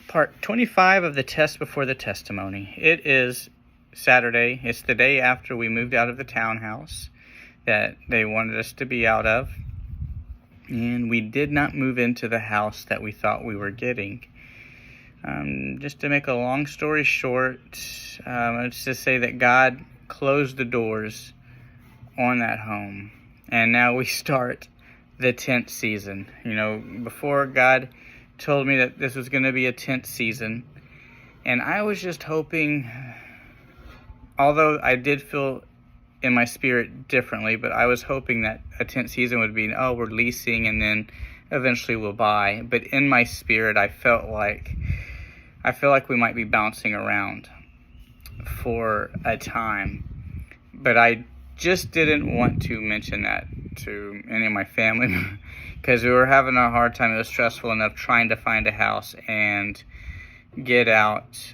Part 25 of the Test Before the Testimony. It is Saturday. It's the day after we moved out of the townhouse that they wanted us to be out of. And we did not move into the house that we thought we were getting. Just to make a long story short, let's just say that God closed the doors on that home. And now we start the tent season. Before God told me that this was going to be a tent season, and I was just hoping, although I did feel in my spirit differently, but I was hoping that a tent season would be, we're leasing and then eventually we'll buy. But in my spirit, I feel like we might be bouncing around for a time. But I just didn't want to mention that to any of my family because we were having a hard time. It was stressful enough trying to find a house and get out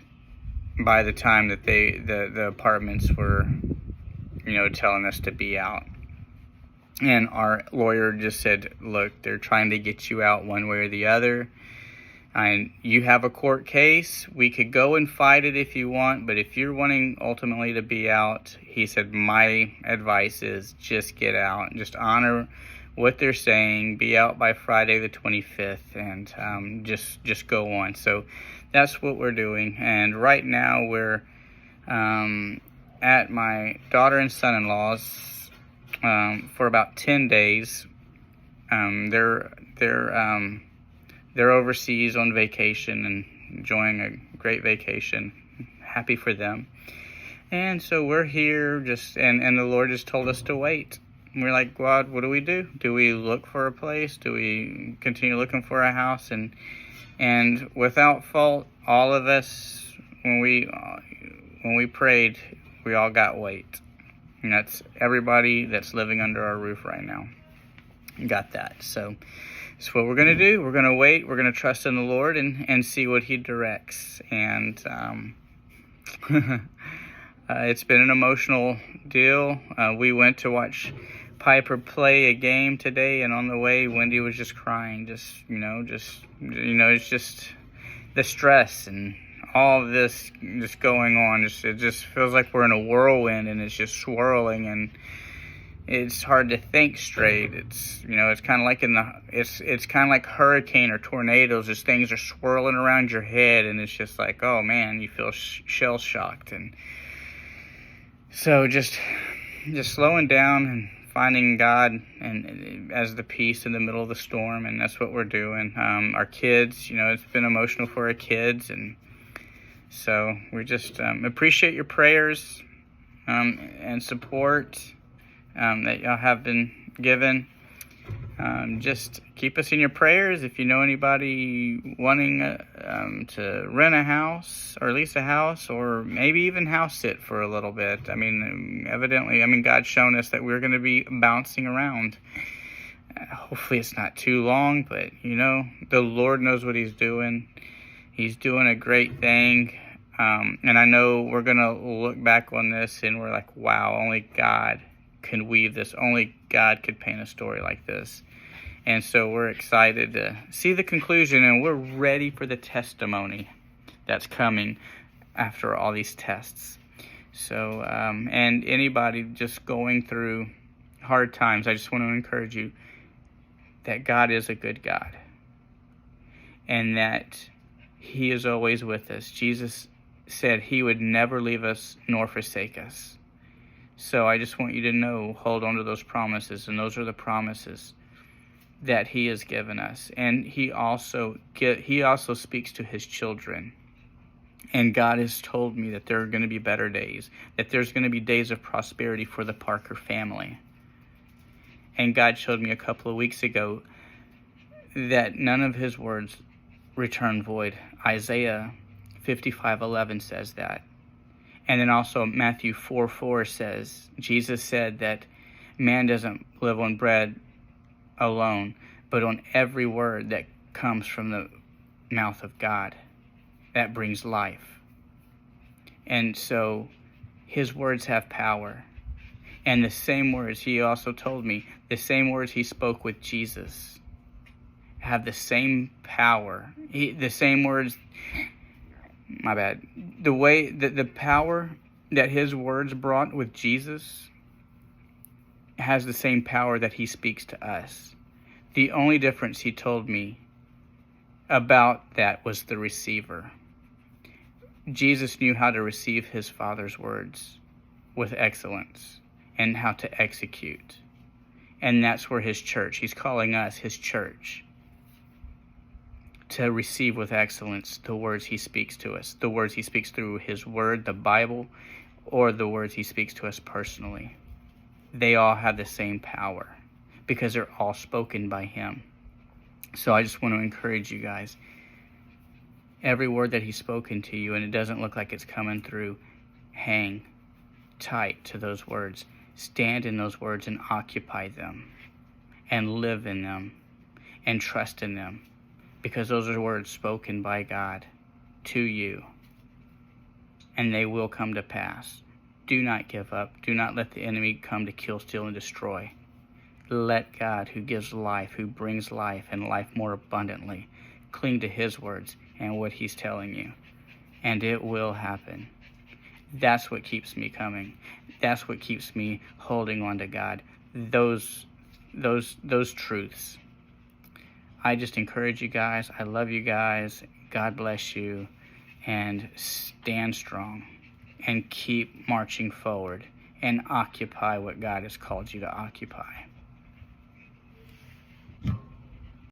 by the time that the apartments were, telling us to be out. And our lawyer just said, look, they're trying to get you out one way or the other. And you have a court case. We could go and fight it if you want, but if you're wanting ultimately to be out, he said, my advice is just get out. Just honor what they're saying. Be out by Friday the 25th, and just go on. So that's what we're doing. And right now we're at my daughter and son-in-law's for about 10 days. They're overseas on vacation and enjoying a great vacation. Happy for them. And so we're here and the Lord just told us to wait. And we're like, God, what do we do? Do we look for a place? Do we continue looking for a house? And without fault, all of us, when we prayed, we all got wait. And that's everybody that's living under our roof right now. Got that. So that's what we're going to do. We're going to wait. We're going to trust in the Lord and see what he directs. And it's been an emotional deal. We went to watch Piper play a game today, and on the way, Wendy was just crying. It's just the stress and all of this just going on. It just feels like we're in a whirlwind, and it's just swirling, and it's hard to think straight. It's kind of like it's kind of like hurricane or tornadoes. Just things are swirling around your head, and it's just like, oh man, you feel shell shocked. And so just slowing down and finding God and as the peace in the middle of the storm, and that's what we're doing. Our kids, it's been emotional for our kids, and so we just appreciate your prayers and support that y'all have been given. Just keep us in your prayers. If you know anybody wanting to rent a house or lease a house, or maybe even house sit for a little bit. Evidently, God's shown us that we're going to be bouncing around. Hopefully it's not too long, but the Lord knows what he's doing. He's doing a great thing. And I know we're going to look back on this and we're like, wow, only God can weave this. Only God could paint a story like this. And so we're excited to see the conclusion, and we're ready for the testimony that's coming after all these tests. So, and anybody just going through hard times, I just want to encourage you that God is a good God, and that he is always with us. Jesus said he would never leave us nor forsake us. So I just want you to know, hold on to those promises, and those are the promises that he has given us. And he also speaks to his children. And God has told me that there are going to be better days, that there's going to be days of prosperity for the Parker family. And God showed me a couple of weeks ago that none of his words return void. Isaiah 55:11 says that. And then also Matthew 4:4 says, Jesus said that man doesn't live on bread alone, but on every word that comes from the mouth of God that brings life. And so his words have power. And the same words, he also told me, the same words he spoke with Jesus have the same power. The same words, my bad. The way that the power that his words brought with Jesus has the same power that he speaks to us. The only difference, he told me, about that was the receiver. Jesus knew how to receive his Father's words with excellence and how to execute. And that's where his church, he's calling us his church, to receive with excellence the words he speaks to us, the words he speaks through his word, the Bible, or the words he speaks to us personally. They all have the same power because they're all spoken by him. So I just want to encourage you guys, every word that he's spoken to you and it doesn't look like it's coming through, hang tight to those words. Stand in those words and occupy them and live in them and trust in them, because those are words spoken by God to you, and they will come to pass. Do not give up. Do not let the enemy come to kill, steal, and destroy. Let God, who gives life, who brings life and life more abundantly, cling to his words and what he's telling you, and it will happen. That's what keeps me coming. That's what keeps me holding on to God. Those truths. I just encourage you guys. I love you guys. God bless you. And stand strong. And keep marching forward. And occupy what God has called you to occupy.